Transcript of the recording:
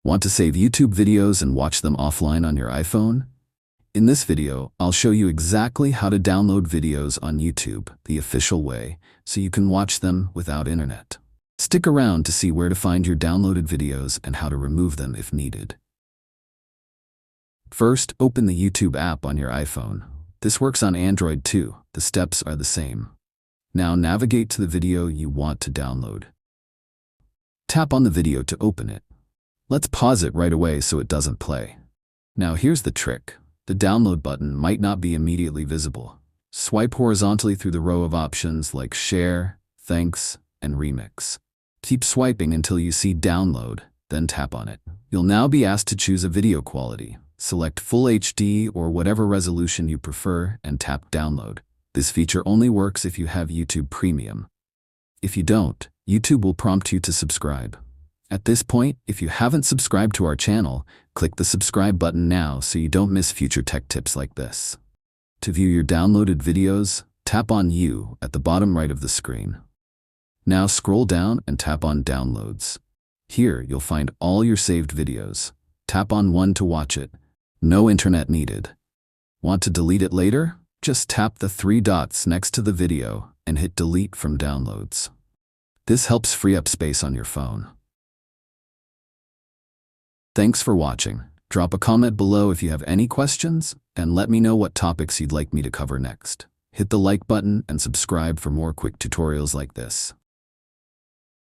Want to save YouTube videos and watch them offline on your iPhone? In this video, I'll show you exactly how to download videos on YouTube the official way so you can watch them without internet. Stick around to see where to find your downloaded videos and how to remove them if needed. First, open the YouTube app on your iPhone. This works on Android too. The steps are the same. Now navigate to the video you want to download. Tap on the video to open it. Let's pause it right away so it doesn't play. Now here's the trick. The download button might not be immediately visible. Swipe horizontally through the row of options like Share, Thanks, and Remix. Keep swiping until you see Download, then tap on it. You'll now be asked to choose a video quality. Select Full HD or whatever resolution you prefer and tap Download. This feature only works if you have YouTube Premium. If you don't, YouTube will prompt you to subscribe. At this point, if you haven't subscribed to our channel, click the subscribe button now so you don't miss future tech tips like this. To view your downloaded videos, tap on You at the bottom right of the screen. Now scroll down and tap on Downloads. Here, you'll find all your saved videos. Tap on one to watch it. No internet needed. Want to delete it later? Just tap the three dots next to the video and hit Delete from Downloads. This helps free up space on your phone. Thanks for watching. Drop a comment below if you have any questions, and let me know what topics you'd like me to cover next. Hit the like button and subscribe for more quick tutorials like this.